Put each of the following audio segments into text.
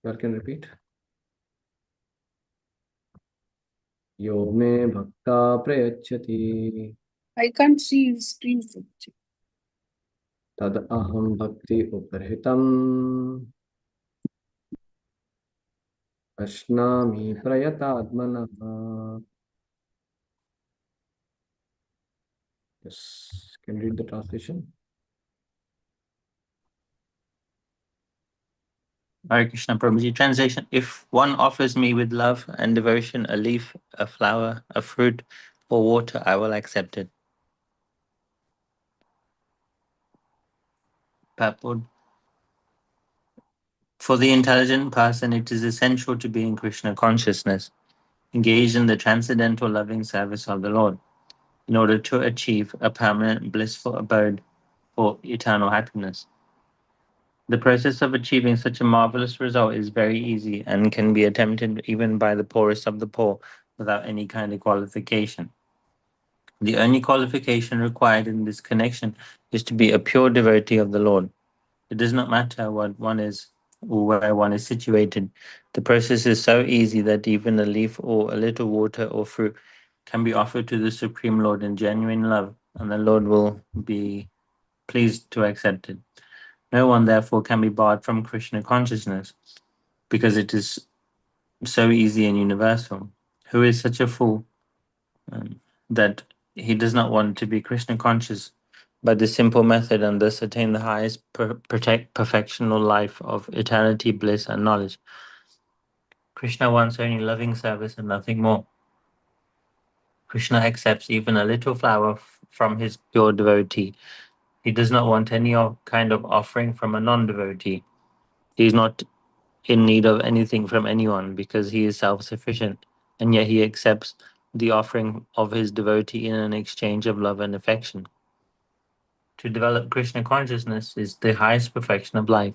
You can repeat. Yo me bhakta prayachati I can't see his screen. tad aham bhakti uparhitam ashnami prayatadmana. Yes, can you read the translation? Hare Krishna Prabhuji. Translation: If one offers me with love and devotion a leaf, a flower, a fruit, or water, I will accept it. Purport: For the intelligent person, it is essential to be in Krishna consciousness, engaged in the transcendental loving service of the Lord, in order to achieve a permanent blissful abode for eternal happiness. The process of achieving such a marvelous result is very easy and can be attempted even by the poorest of the poor without any kind of qualification. The only qualification required in this connection is to be a pure devotee of the Lord. It does not matter what one is or where one is situated. The process is so easy that even a leaf or a little water or fruit can be offered to the Supreme Lord in genuine love, and the Lord will be pleased to accept it. No one, therefore, can be barred from Krishna consciousness because it is so easy and universal. Who is such a fool that he does not want to be Krishna conscious by the simple method and thus attain the highest perfectional life of eternity, bliss, and knowledge? Krishna wants only loving service and nothing more. Krishna accepts even a little flower from his pure devotee. He does not want any kind of offering from a non devotee. He is not in need of anything from anyone because he is self sufficient, and yet he accepts the offering of his devotee in an exchange of love and affection. To develop Krishna consciousness is the highest perfection of life.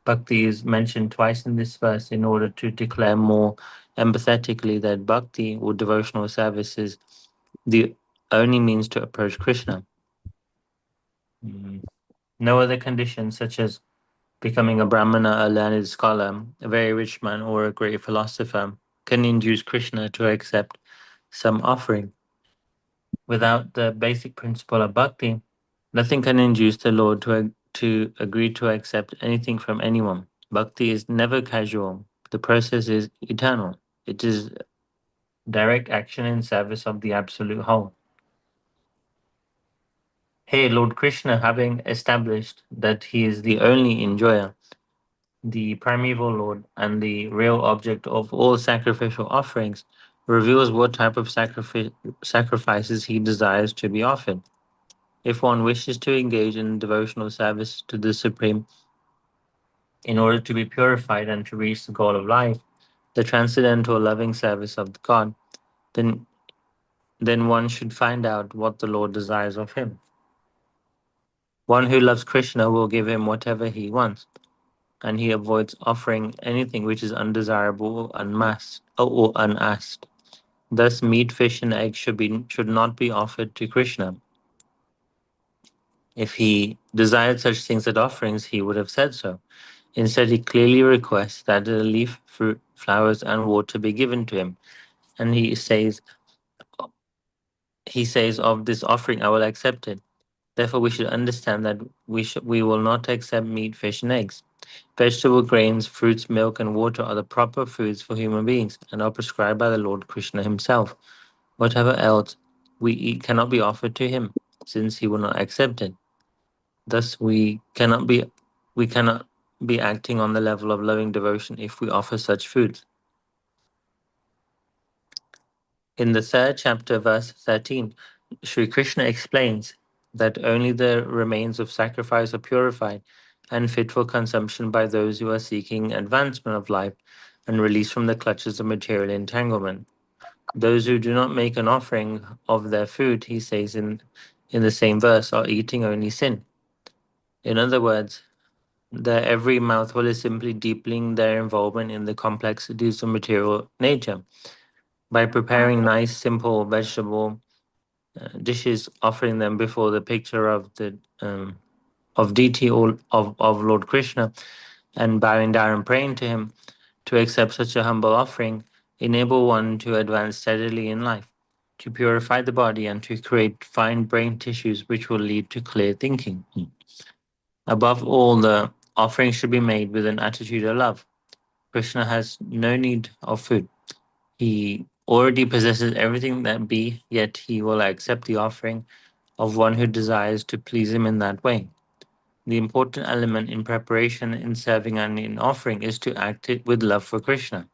Bhakti is mentioned twice in this verse in order to declare more emphatically that bhakti or devotional service is the only means to approach Krishna. No other conditions, such as becoming a brahmana, a learned scholar, a very rich man, or a great philosopher, can induce Krishna to accept some offering. Without the basic principle of bhakti, nothing can induce the Lord to agree to accept anything from anyone. Bhakti is never casual. The process is eternal. It is direct action in service of the absolute whole. Hey, Lord Krishna, having established that he is the only enjoyer, the primeval Lord, and the real object of all sacrificial offerings, reveals what type of sacrifices he desires to be offered. If one wishes to engage in devotional service to the Supreme in order to be purified and to reach the goal of life, the transcendental loving service of the God, then one should find out what the Lord desires of him. One who loves Krishna will give him whatever he wants, and he avoids offering anything which is undesirable or unasked. Thus, meat, fish, and eggs should not be offered to Krishna. If he desired such things as offerings, he would have said so. Instead, he clearly requests that a leaf, fruit, flowers, and water be given to him, and he says of this offering, I will accept it. Therefore, we should understand that we will not accept meat, fish, and eggs. Vegetable grains, fruits, milk, and water are the proper foods for human beings and are prescribed by the Lord Krishna himself. Whatever else we eat cannot be offered to him, since he will not accept it. Thus, we cannot be acting on the level of loving devotion if we offer such foods. In the third chapter, verse 13, Sri Krishna explains that only the remains of sacrifice are purified and fit for consumption by those who are seeking advancement of life and release from the clutches of material entanglement. Those who do not make an offering of their food, he says in the same verse, are eating only sin. In other words, their every mouthful is simply deepening their involvement in the complexities of material nature. By preparing nice, simple vegetable dishes, offering them before the picture of deity or of Lord Krishna, and bowing down and praying to him, To accept such a humble offering enable one to advance steadily in life, to purify the body, and to create fine brain tissues which will lead to clear thinking. Above all, the offering should be made with an attitude of love. Krishna has no need of food. He already possesses everything that be, yet he will accept the offering of one who desires to please him in that way. The important element in preparation, in serving, and in offering is to act it with love for Krishna.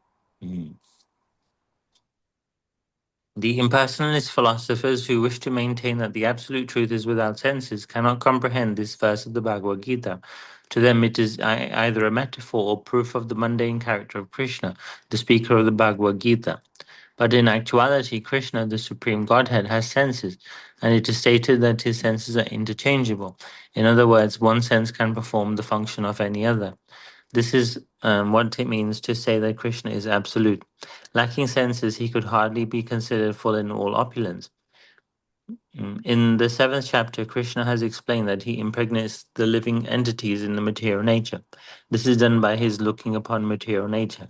The impersonalist philosophers who wish to maintain that the absolute truth is without senses cannot comprehend this verse of the Bhagavad Gita. To them, it is either a metaphor or proof of the mundane character of Krishna, the speaker of the Bhagavad Gita. But in actuality, Krishna, the Supreme Godhead, has senses, and it is stated that his senses are interchangeable. In other words, one sense can perform the function of any other. This is what it means to say that Krishna is absolute. Lacking senses, he could hardly be considered full in all opulence. In the 7th chapter, Krishna has explained that he impregnates the living entities in the material nature. This is done by his looking upon material nature.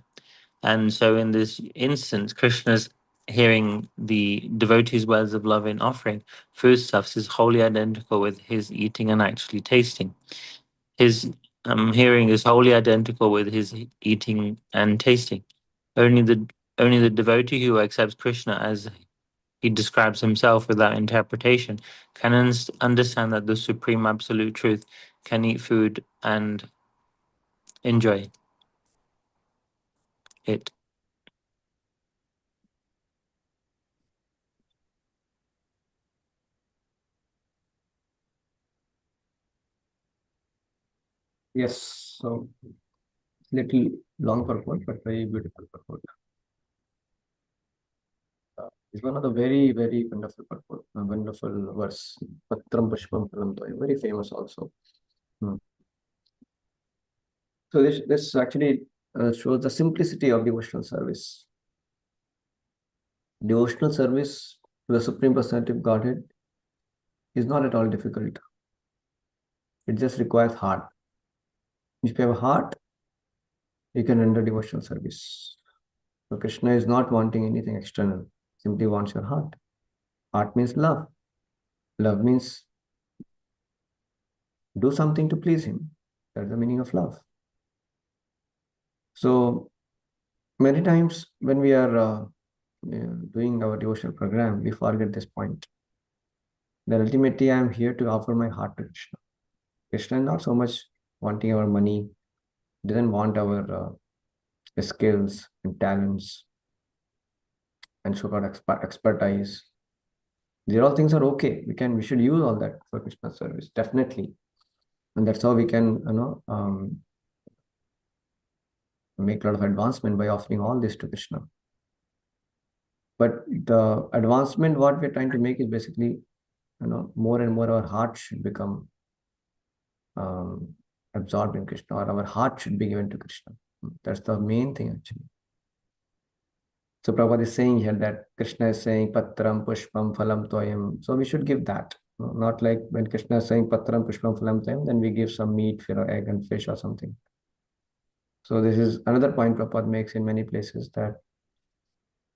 And so in this instance, Krishna's hearing the devotees' words of love in offering foodstuffs is wholly identical with his eating and actually tasting. His hearing is wholly identical with his eating and tasting. Only the devotee who accepts Krishna as he describes himself without interpretation can understand that the supreme absolute truth can eat food and enjoy it. Yes, so little long purport, but very beautiful purport. It's one of the very, very wonderful purport, wonderful verse. Patram Pushpam Phalam Toyam, very famous also. So this actually shows the simplicity of devotional service. Devotional service to the Supreme Personality of Godhead is not at all difficult. It just requires heart. If you have a heart, you can render devotional service. So Krishna is not wanting anything external, simply wants your heart. Heart means love. Love means do something to please him. That's the meaning of love. So many times when we are doing our devotional program, we forget this point. That ultimately I am here to offer my heart to Krishna. Krishna is not so much wanting our money, doesn't want our skills and talents and so-called expertise. These all things are okay. We should use all that for Krishna service, definitely. And that's how we can, make a lot of advancement by offering all this to Krishna. But the advancement, what we're trying to make is basically, more and more our heart should become absorbed in Krishna, or our heart should be given to Krishna. That's the main thing actually. So Prabhupada is saying here that Krishna is saying Patram Pushpam Phalam Toyam. So we should give that. Not like when Krishna is saying Patram Pushpam Phalam Toyam, then we give some meat, egg and fish or something. So this is another point Prabhupada makes in many places, that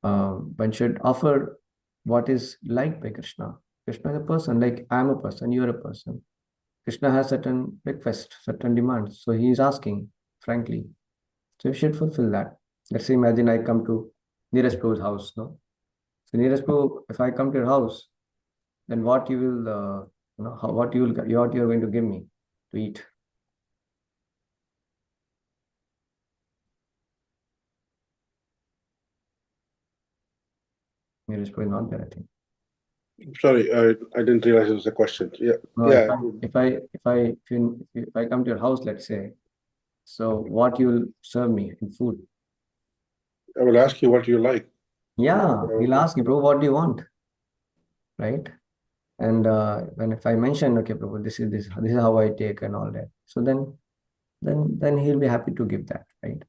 one should offer what is liked by Krishna. Krishna is a person, like I am a person, you are a person. Krishna has certain requests, certain demands. So he is asking, frankly. So we should fulfill that. Let's say, imagine I come to Neeraj Prabhu's house. No? So Neeraj Prabhu, if I come to your house, then what you will, what you are going to give me to eat? Neeraj Prabhu is not there, I think. Sorry, I didn't realize it was a question. Yeah, No, yeah. if I come to your house, let's say, so what you will serve me in food? I will ask you what you like. Yeah, he'll ask you, Prabhu, what do you want? Right? And when if I mention, okay, Prabhu, this is how I take and all that. So then he'll be happy to give that, right?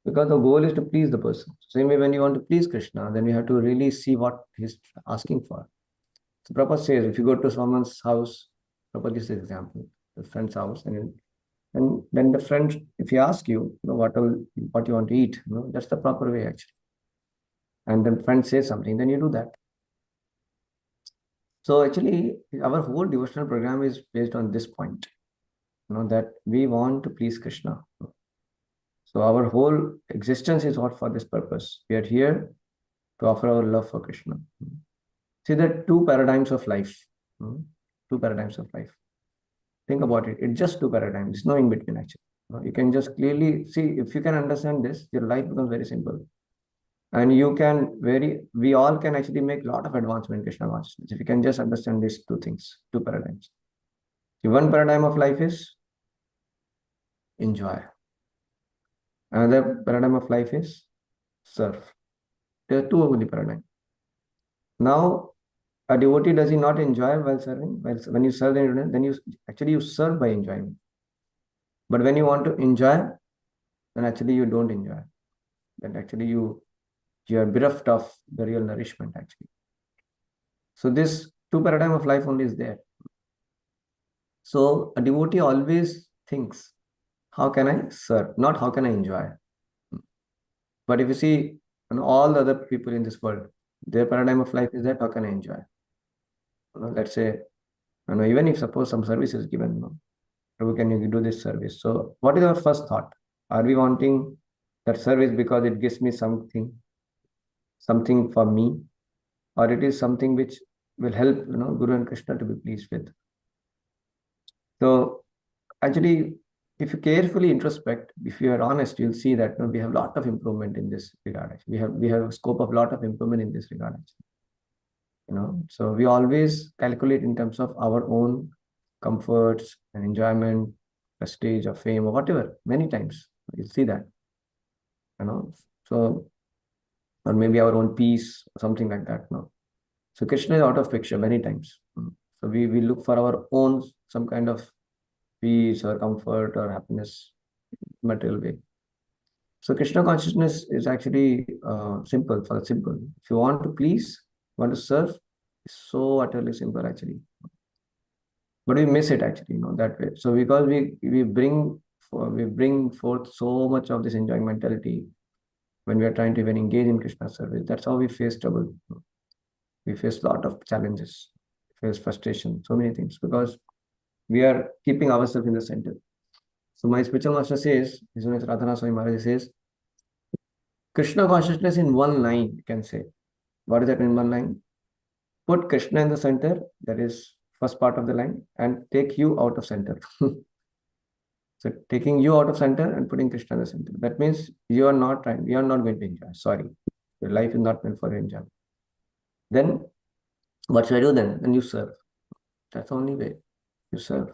Because the goal is to please the person. Same way when you want to please Krishna, then you have to really see what he's asking for. So Prabhupada says, if you go to someone's house, Prabhupada gives this example, the friend's house, and then the friend, if he asks you, what what you want to eat. That's the proper way actually. And then friend says something, then you do that. So actually, our whole devotional program is based on this point, that we want to please Krishna. So our whole existence is what for this purpose. We are here to offer our love for Krishna. See, there are two paradigms of life. Two paradigms of life. Think about it. It's just two paradigms. There's no in between actually. You can just clearly see, if you can understand this, your life becomes very simple. And we all can actually make a lot of advancement in Krishna consciousness if you can just understand these two things, two paradigms. The one paradigm of life is enjoy. Another paradigm of life is serve. There are two only paradigms. Now, a devotee, does he not enjoy while serving? When you serve, then you serve by enjoying. But when you want to enjoy, then actually you don't enjoy. Then actually you are bereft of the real nourishment actually. So this two paradigm of life only is there. So a devotee always thinks, how can I serve? Not how can I enjoy? But if you see all the other people in this world, their paradigm of life is that how can I enjoy? Let's say, even if suppose some service is given, Prabhu, can you do this service? So what is our first thought? Are we wanting that service because it gives me something for me, or it is something which will help Guru and Krishna to be pleased with? So actually, if you carefully introspect, if you are honest, you'll see that we have a lot of improvement in this regard. Actually. We have a scope of a lot of improvement in this regard. Actually. So we always calculate in terms of our own comforts and enjoyment, prestige or fame or whatever. Many times you'll see that. So, or maybe our own peace or something like that. So Krishna is out of picture many times. So we look for our own some kind of peace or comfort or happiness, material way. So Krishna consciousness is actually simple. If you want to please, want to serve, it's so utterly simple actually. But we miss it actually, that way. So because we bring forth so much of this enjoying mentality when we are trying to even engage in Krishna service, that's how we face trouble. We face a lot of challenges, face frustration, so many things, because we are keeping ourselves in the center. So my spiritual master says, His Holiness Radhana Swami Maharaj says, Krishna consciousness in one line, you can say. What is that in one line? Put Krishna in the center, that is first part of the line, and take you out of center. So taking you out of center and putting Krishna in the center. That means you are not going to enjoy. Sorry. Your life is not meant for enjoyment. Then what should I do then? Then you serve. That's the only way. You serve.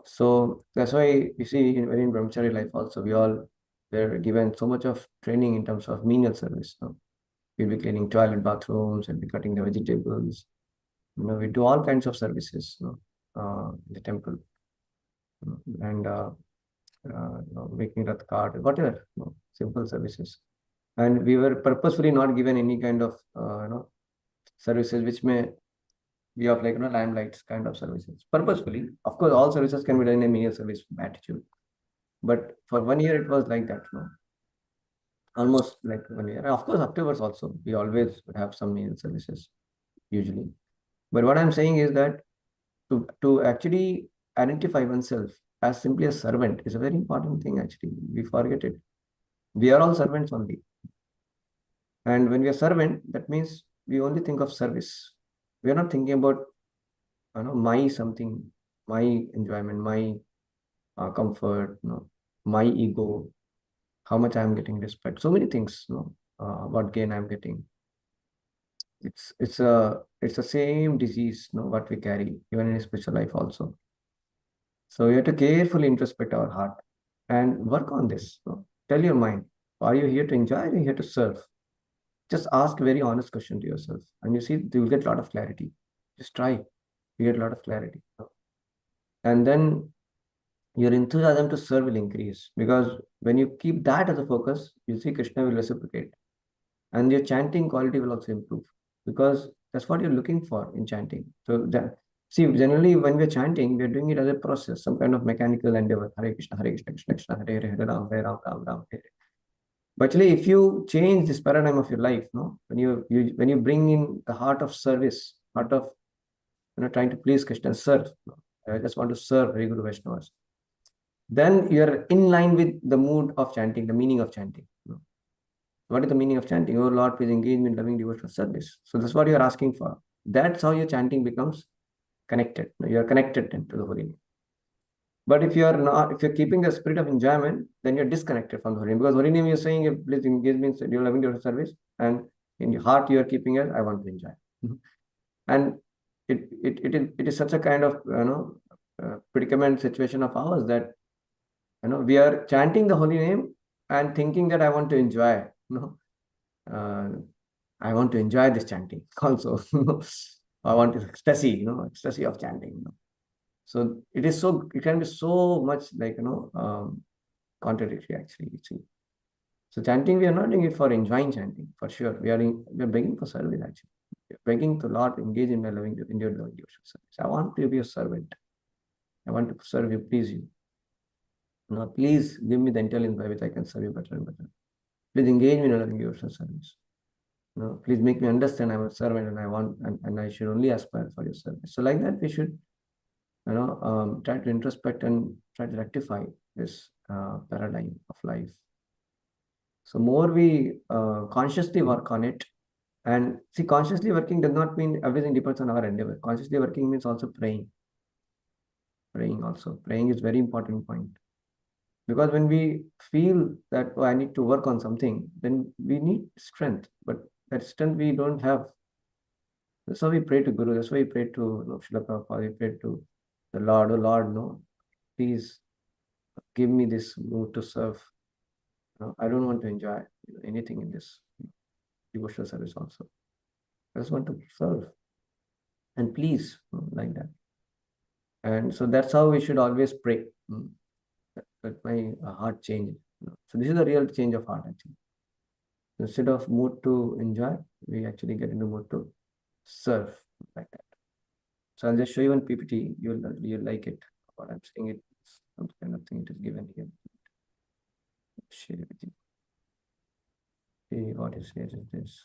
So that's why you see in brahmachari life also, they're given so much of training in terms of menial service. We'll be cleaning toilet, bathrooms, and be cutting the vegetables. We do all kinds of services in the temple. And making rath cart, whatever, simple services. And we were purposefully not given any kind of services which may be of limelights kind of services. Purposefully, of course, all services can be done in a menial service attitude. But for 1 year, it was like that. Almost like 1 year. Of course, afterwards also, we always would have some menial services, usually. But what I'm saying is that to actually identify oneself as simply a servant is a very important thing actually. We forget it. We are all servants only. And when we are servant, that means we only think of service. We are not thinking about my something, my enjoyment, my comfort, my ego, how much I am getting respect. So many things, what gain I am getting. It's the same disease, what we carry, even in spiritual life also. So you have to carefully introspect our heart and work on this. Tell your mind, are you here to enjoy or are you here to serve? Just ask a very honest question to yourself. And you see, you will get a lot of clarity. Just try. You get a lot of clarity. And then your enthusiasm to serve will increase. Because when you keep that as a focus, you see Krishna will reciprocate. And your chanting quality will also improve. Because that's what you're looking for in chanting. So See, generally when we're chanting, we're doing it as a process, some kind of mechanical endeavor. Hare Krishna, Krishna Krishna, Hare Hare, Hare Ram, Ram Ram, Hare. But actually, if you change this paradigm of your life, no, when you bring in the heart of service, heart of trying to please Krishna, serve. No, I just want to serve Hare Guru Vaishnavas. Then you're in line with the mood of chanting, the meaning of chanting. No. What is the meaning of chanting? Oh Lord, please engage me in loving devotional service. So that's what you're asking for. That's how your chanting becomes connected. You are connected to the holy name. But if you are not, if you're keeping the spirit of enjoyment, then you're disconnected from the holy name. Because holy name you're saying, please engage me in your loving devotional service, and in your heart you are keeping it, I want to enjoy. And it is such a kind of predicament situation of ours that we are chanting the holy name and thinking that I want to enjoy. I want to enjoy this chanting also. I want to ecstasy, ecstasy of chanting. So it can be so much like contradictory actually. So chanting, we are not doing it for enjoying chanting, for sure. We are begging for service actually. We are begging the Lord to engage in my loving devotional service. I want to be a servant. I want to serve you, please you. Please give me the intelligence by which I can serve you better and better. Please engage me in a loving devotional service. Please make me understand I'm a servant and I want and I should only aspire for your service. So like that we should try to introspect and try to rectify this paradigm of life. So more we consciously work on it, and see, consciously working does not mean everything depends on our endeavor. Consciously working means also praying. Praying is very important point. Because when we feel that I need to work on something, then we need strength. But that strength we don't have. That's why we pray to Guru. That's why we pray to Srila Prabhupada. We pray to the Lord. Oh Lord, please give me this mood to serve. I don't want to enjoy anything in this devotional service also. I just want to serve. And please, like that. And so that's how we should always pray. That my heart change. So this is the real change of heart actually. Instead of mood to enjoy, we actually get into mood to serve like that. So I'll just show you one PPT. You'll like it. What I'm saying, it some kind of thing it is given here. Share with you. See what it says is this.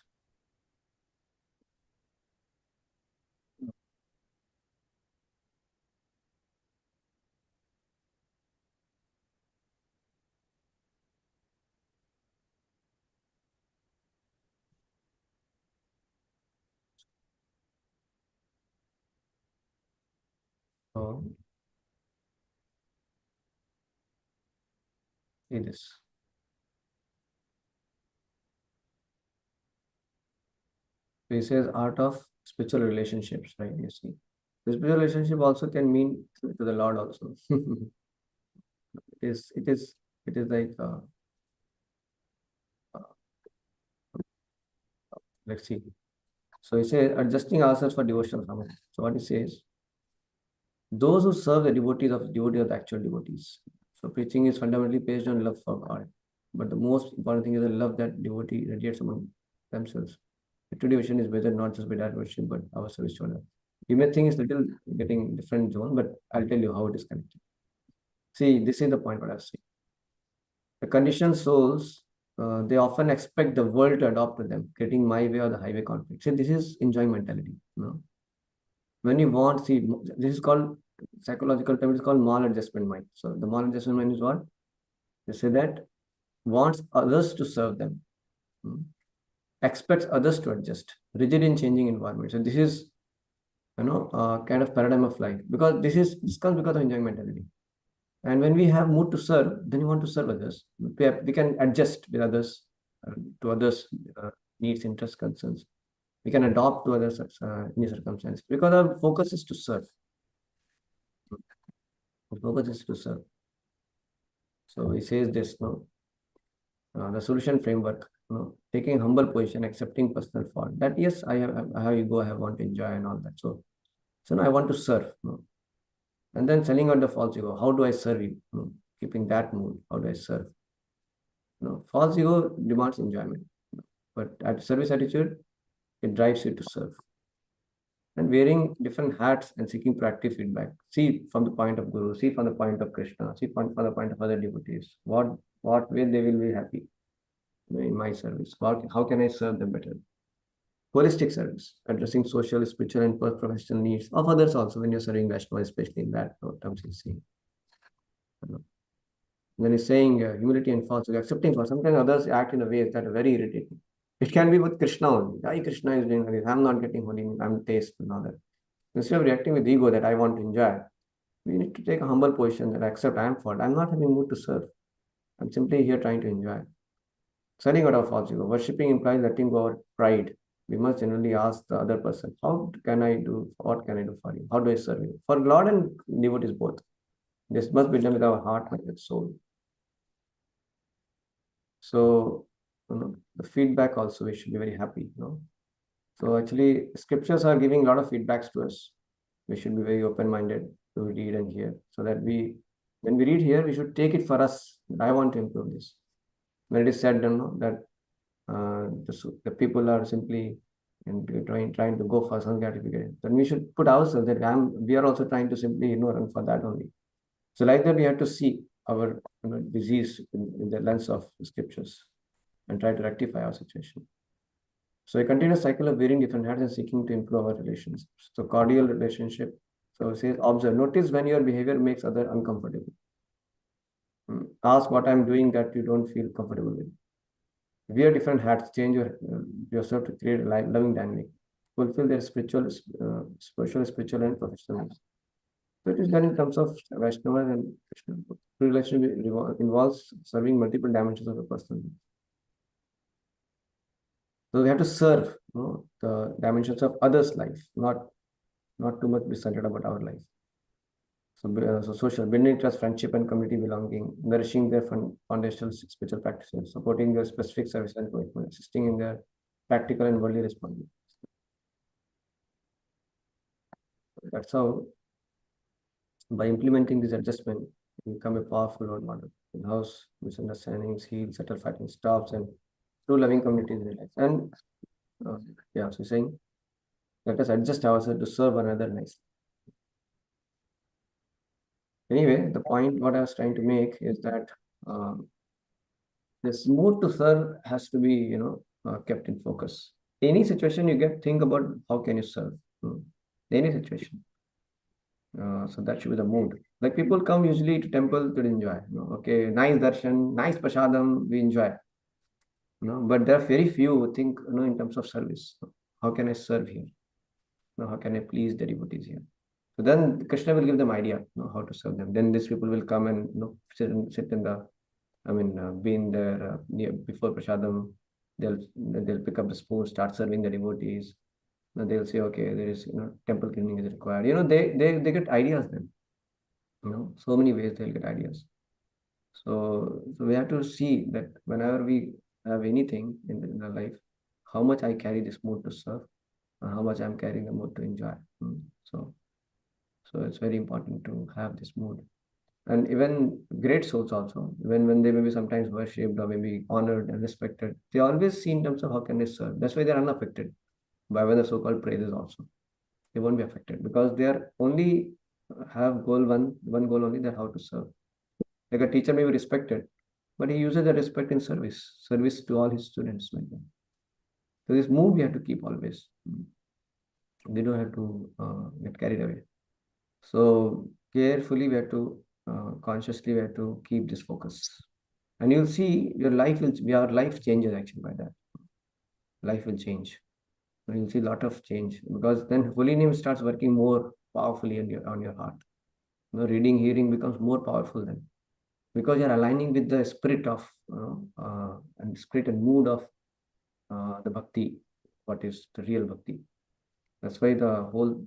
So see this. So it says art of spiritual relationships, right? You see. The spiritual relationship also can mean to the Lord also. it is like let's see. So it says adjusting ourselves for devotional harmony. So what it says, those who serve the devotees of the actual devotees. So preaching is fundamentally based on love for God. But the most important thing is the love that devotee radiates among themselves. The true devotion is whether not just by that worship, but our service to others. You may think it's little getting different zone, but I'll tell you how it is connected. See, this is the point what I've seen. The conditioned souls, they often expect the world to adopt to them, creating my way or the highway conflict. See, this is enjoying mentality. When you want, see, this is called psychological term, it's called maladjustment mind. So the maladjustment mind is what? They say that wants others to serve them, expects others to adjust, rigid in changing environment. So this is, kind of paradigm of life, because this comes because of enjoying mentality. And when we have mood to serve, then we want to serve others. We can adjust with others, to others' needs, interests, concerns. We can adopt to others any circumstance because our focus is to serve. The focus is to serve. So he says this, the solution framework, taking humble position, accepting personal fault. That yes, I have ego, I want to enjoy and all that. So no, I want to serve. And then selling out the false ego. How do I serve you? Keeping that mood. How do I serve? False ego demands enjoyment, but at service attitude, it drives you to serve. and wearing different hats and seeking proactive feedback. See from the point of Guru, see from the point of Krishna, see from the point of other devotees. What way they will be happy in my service? How can I serve them better? Holistic service, addressing social, spiritual, and professional needs of others also when you're serving Vaishnava, especially in that terms he's saying. Then he's saying humility and falsehood, accepting for sometimes others act in a way that are very irritating. It can be with Krishna only. Why Krishna is doing this? I'm not getting holy, I'm taste and all that. Instead of reacting with ego that I want to enjoy, we need to take a humble position that I accept I am fault. I'm not having mood to serve. I'm simply here trying to enjoy. Setting out of false ego. Worshipping implies letting go of pride. We must generally ask the other person, how can I do, what can I do for you? How do I serve you? For Lord and devotees both. This must be done with our heart and with soul. So, the feedback also, we should be very happy. So actually, scriptures are giving a lot of feedbacks to us. We should be very open-minded to read and hear, so that when we read here, we should take it for us. I want to improve this. When it is said, that the people are simply trying to go for some gratification, then we should put ourselves that we are also trying to simply run for that only. So like that, we have to see our disease in the lens of the scriptures and try to rectify our situation. So a continuous cycle of wearing different hats and seeking to improve our relationships. So cordial relationship. So it says, observe, notice when your behavior makes other uncomfortable. Ask what I'm doing that you don't feel comfortable with. Wear different hats, change yourself to create a loving dynamic. Fulfill their spiritual, spiritual and professional needs. So it is done in terms of Vaishnava and Krishna. Relationship involves serving multiple dimensions of the person. So we have to serve the dimensions of others' life, not too much be centered about our life. So social, building trust, friendship, and community belonging, nourishing their foundational spiritual practices, supporting their specific service and commitment, assisting in their practical and worldly responsibilities. That's how, by implementing this adjustment, you become a powerful role model. In-house misunderstandings heal, settle fighting stops, and true loving communities realize. And so saying, let us adjust ourselves to serve another nicely. Anyway, the point what I was trying to make is that this mood to serve has to be, kept in focus. Any situation you get, think about how can you serve. Any situation. So that should be the mood. Like people come usually to temple to enjoy. Okay, nice darshan, nice prasadam, we enjoy. But there are very few who think, in terms of service. How can I serve here? How can I please the devotees here? So then Krishna will give them idea, how to serve them. Then these people will come and sit in the, be in there before prasadam. They'll pick up the spoon, start serving the devotees. They'll say, okay, there is temple cleaning is required. They get ideas then. So many ways they'll get ideas. So we have to see that whenever we have anything in our life, how much I carry this mood to serve, and how much I'm carrying the mood to enjoy. So it's very important to have this mood. And even great souls also, when they may be sometimes worshipped or maybe honored and respected, they always see in terms of how can they serve. That's why they're unaffected by the so-called praises also. They won't be affected because they are only have one goal only, that how to serve. Like a teacher may be respected, but he uses the respect in service to all his students. Like that. So this mood we have to keep always. We don't have to get carried away. So carefully we have to, consciously we have to keep this focus. And you'll see your life changes actually by that. Life will change. You'll see a lot of change because then holy name starts working more powerfully on your heart. Reading, hearing becomes more powerful then, because you're aligning with the spirit of and spirit and mood of the bhakti, what is the real bhakti. That's why the whole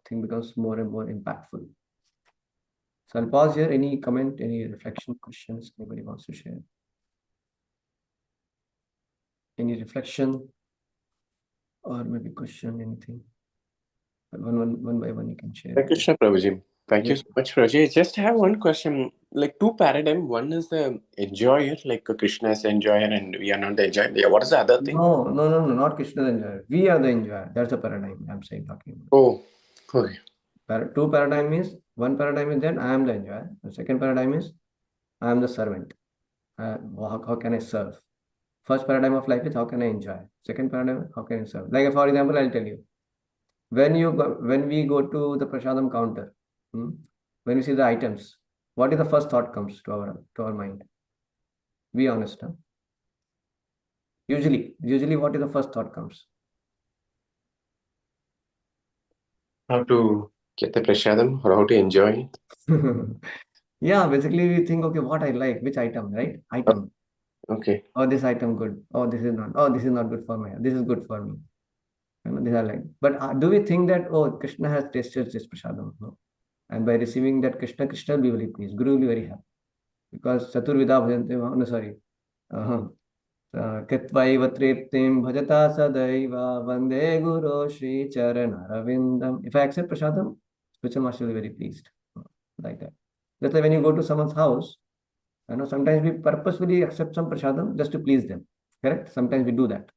thing becomes more and more impactful. So I'll pause here. Any comment, any reflection, questions anybody wants to share? Any reflection or maybe question, anything? One by one you can share. Hare Krishna, Prabhuji. Thank you so much, Prajay. Just have one question. Like two paradigm. One is the enjoyer, like Krishna is the enjoyer, and we are not the enjoyer. Yeah. What is the other thing? No, not Krishna the enjoyer. We are the enjoyer. That's the paradigm I'm saying, talking about. Oh, okay. Two paradigm is, one paradigm is that I am the enjoyer. The second paradigm is I am the servant. How can I serve? First paradigm of life is how can I enjoy? Second paradigm, how can I serve? Like for example, I'll tell you. When we go to the prasadam counter, when we see the items, what is the first thought comes to our mind? Be honest, huh? Usually, what is the first thought comes? How to get the prasadam or how to enjoy it? Yeah, basically we think, okay, what I like, which item, right? Item. Okay. Oh, this item good. Oh, this is not. Oh, this is not good for me. This is good for me. These are like. But do we think that, oh, Krishna has tasted this prasadam? No. And by receiving that Krishna will be very pleased. Guru will be very happy. Because Chaturvida bhajante, no, sorry. Kritvaiva triptim bhajata sadaiva vande guru Shri Charanarvindam. If I accept prasadam, spiritual master will be very pleased. Like that. That's why when you go to someone's house, sometimes we purposefully accept some prasadam just to please them. Correct? Sometimes we do that.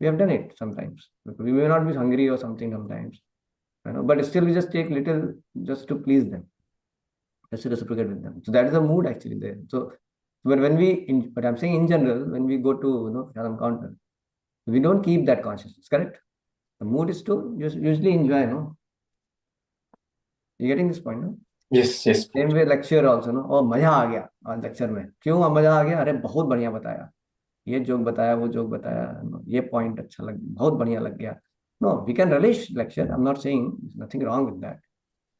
We have done it sometimes. We may not be hungry or something sometimes. But still we just take little just to please them. Just to reciprocate with them. So that is the mood actually there. So but but I'm saying in general, when we go to prasadam counter, we don't keep that consciousness, correct? The mood is to usually enjoy, no? You getting this point, no? Yes. Same way lecture also, no? Oh, मजा आ गया आज lecture में. क्यों मजा आ गया? अरे बहुत बढ़िया बताया. ये जोक बताया, वो जोक बताया, ये पॉइंट अच्छा लग, बहुत बढ़िया लग गया. No, we can relish lecture. I'm not saying there's nothing wrong with that.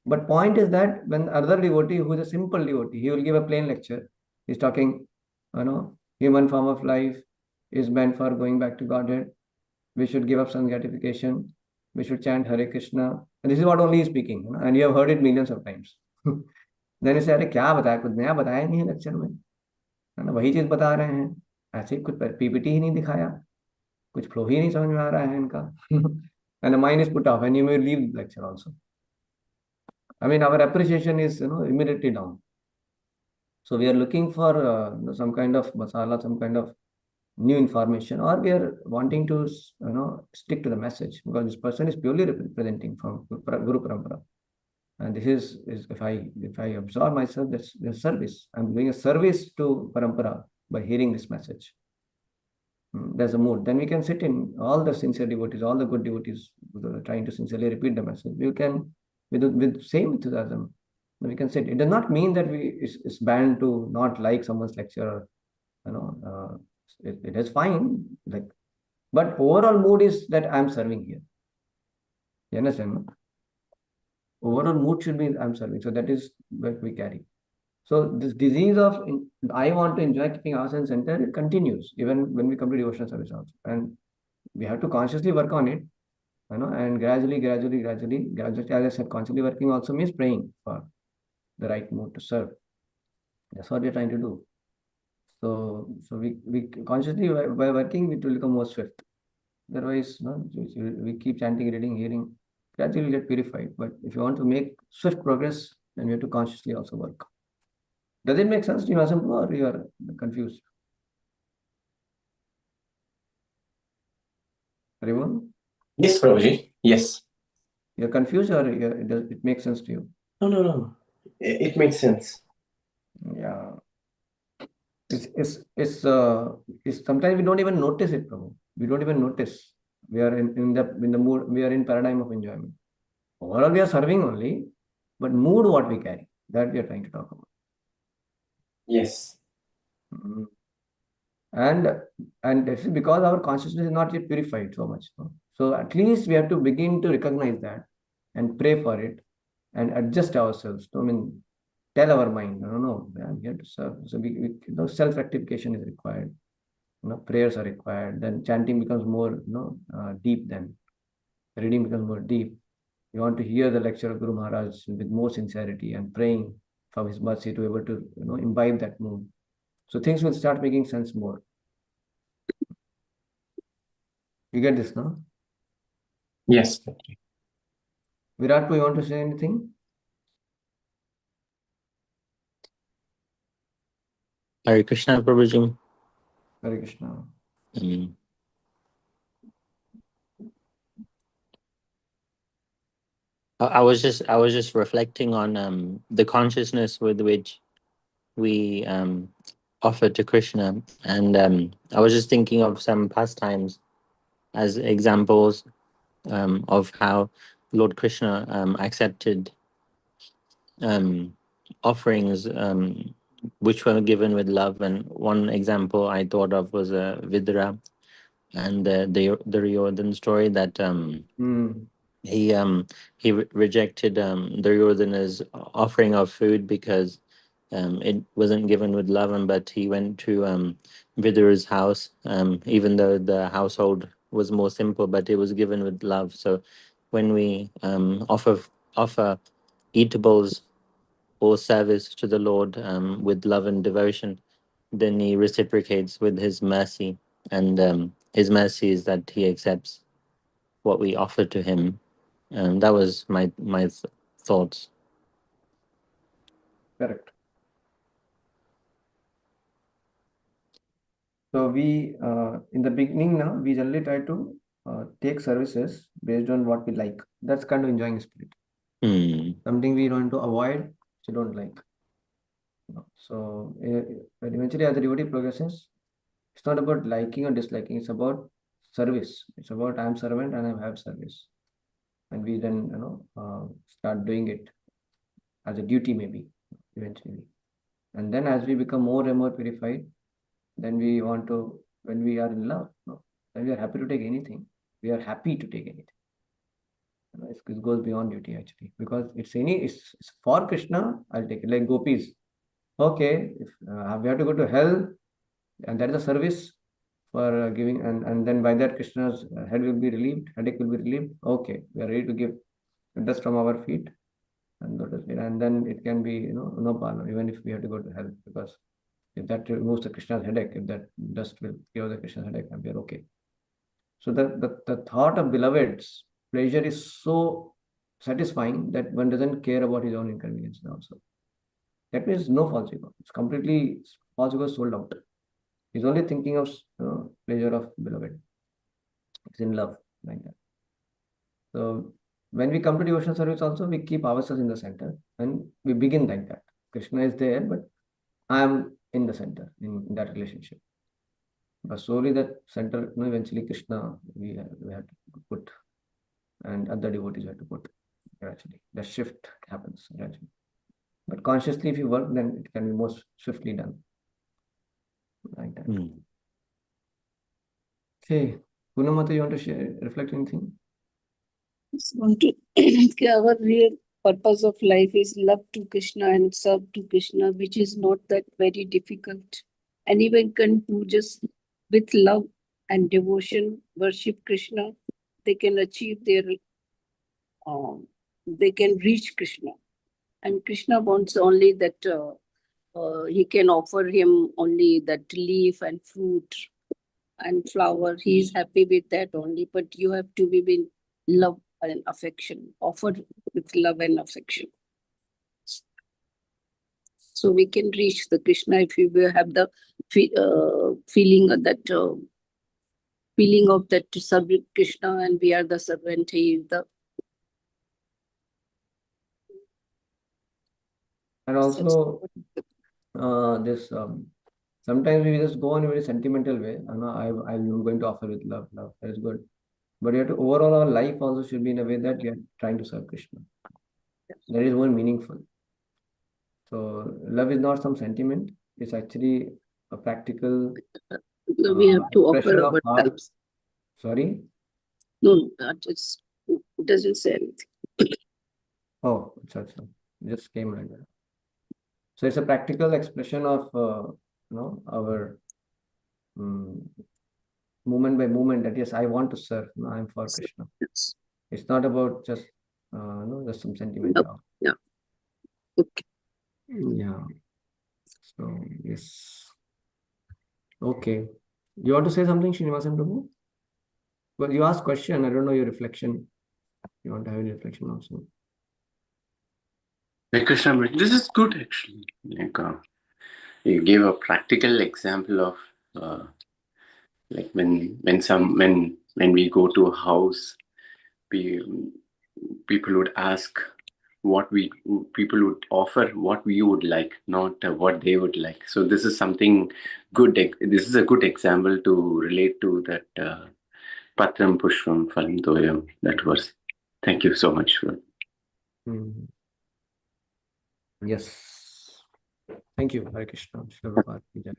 But point is that when other devotee who is a simple devotee, he will give a plain lecture. He's talking, human form of life is meant for going back to Godhead. We should give up some gratification. We should chant Hare Krishna. And this is what only he's speaking, and you have heard it millions of times. Then you say, अरे क्या बताया, कुछ नया बताया नहीं है lecture में, है ना, वही चीज बता रहे हैं, ऐसे कुछ पीपीटी ही नहीं दिखाया, कुछ फ्लो ही नहीं समझ में आ रहा है इनका. And the mind is put off and you may leave the lecture also. I mean, our appreciation is immediately down. So we are looking for some kind of masala, some kind of new information, or we are wanting to stick to the message because this person is purely representing from Guru Parampara. And this is if I absorb myself, that's the service. I'm doing a service to Parampara by hearing this message. There's a mood. Then we can sit in all the sincere devotees, all the good devotees trying to sincerely repeat the message. We can, with same enthusiasm, we can sit. It does not mean that it's banned to not like someone's lecture. It is fine. But overall mood is that I'm serving here. You understand? No? Overall mood should be I'm serving. So that is what we carry. So this disease of I want to enjoy keeping ourselves center, it continues even when we come to devotional service also. And we have to consciously work on it, and gradually, as I said, consciously working also means praying for the right mood to serve. That's what we're trying to do. So we consciously by working, it will become more swift. Otherwise, we keep chanting, reading, hearing, gradually get purified. But if you want to make swift progress, then we have to consciously also work. Does it make sense to you, Asampu, or you are confused? Everyone? Yes, Prabhuji. Yes. You're confused, or it makes sense to you? No. It makes sense. Yeah. It's sometimes we don't even notice it, Prabhu. We don't even notice. We are in the mood, we are in paradigm of enjoyment. Overall, we are serving only, but mood what we carry, that we are trying to talk about. Yes. Mm-hmm. And this is because our consciousness is not yet purified so much. So at least we have to begin to recognize that and pray for it and adjust ourselves. Tell our mind, no, I'm here to serve. So self-rectification is required. Prayers are required. Then chanting becomes more, deep. Then reading becomes more deep. You want to hear the lecture of Guru Maharaj with more sincerity and praying for his mercy to be able to, imbibe that mood. So things will start making sense more. You get this, no? Yes. Virat, you want to say anything? Hare Krishna, Prabhuji. Hare Krishna. Mm. I was just reflecting on the consciousness with which we offer to Krishna, and I was just thinking of some pastimes as examples of how Lord Krishna accepted offerings which were given with love. And one example I thought of was Vidura and the Duryodhan story that he rejected Duryodhana's offering of food because it wasn't given with love, but he went to Vidura's house, even though the household was more simple, but it was given with love. So when we offer eatables or service to the Lord with love and devotion, then he reciprocates with his mercy, and his mercy is that he accepts what we offer to him. That was my thoughts. Correct. So we, in the beginning now, we generally try to take services based on what we like. That's kind of enjoying spirit. Something we want to avoid, which you don't like. So but eventually, as the devotee progresses, it's not about liking or disliking. It's about service. It's about I'm servant and I have service, and we then start doing it as a duty maybe eventually. And then as we become more and more purified, then we want to, when we are in love, then we are happy to take anything. We are happy to take anything. It goes beyond duty actually, because it's for Krishna. I'll take it like gopis. Okay, if we have to go to hell, and that is a service for giving, and then by that Krishna's head will be relieved, headache will be relieved. Okay, we are ready to give dust from our feet, and then it can be no problem, even if we have to go to hell, because if that removes the Krishna's headache, if that dust will cure the Krishna's headache, and we are okay. So the thought of beloved's pleasure is so satisfying that one doesn't care about his own inconvenience also. That means no false ego. It's completely false ego sold out. He's only thinking of pleasure of beloved. It's in love like that. So when we come to devotional service also, we keep ourselves in the center and we begin like that. Krishna is there, but I am in the center in that relationship. But slowly that center, eventually Krishna we have to put, and other devotees have to put gradually. The shift happens gradually. But consciously, if you work, then it can be more swiftly done. Like that. Okay. Punamata, you want to share, reflect anything? Just want to our real purpose of life is love to Krishna and serve to Krishna, which is not that very difficult. Anyone can do just with love and devotion, worship Krishna. They can achieve their, they can reach Krishna. And Krishna wants only that he can offer him only that leaf and fruit and flower. He is happy with that only, but you have to be with love and affection, offered with love and affection. So we can reach the Krishna if we will have the feeling of that feeling of that to serve Krishna, and we are the servant. He is the. And also this sometimes we just go in a very sentimental way. I'm going to offer with love. That is good. But you have to, overall our life also should be in a way that we are trying to serve Krishna. That is more meaningful. So love is not some sentiment. It's actually a practical We have to expression offer of heart. ourselves. Sorry? No, that is, it doesn't say anything. Oh, it just came like that. So it's a practical expression of our moment by moment that yes, I want to serve. No, I'm for Krishna. Yes. It's not about just just some sentiment. Yeah. Okay. Yeah. So yes. Okay. You want to say something, Srinivasan Prabhu? Well, you asked question. I don't know your reflection. You want to have any reflection also? Like Krishna, this is good actually. Like You gave a practical example of like when we go to a house, people would ask people would offer what we would like, not what they would like. So this is something good. This is a good example to relate to that Patram Pushpam Phalam Toyam, that verse. Thank you so much for. Mhm. Yes. Thank you, Hare Krishna. Shri Prabhupada ki jai.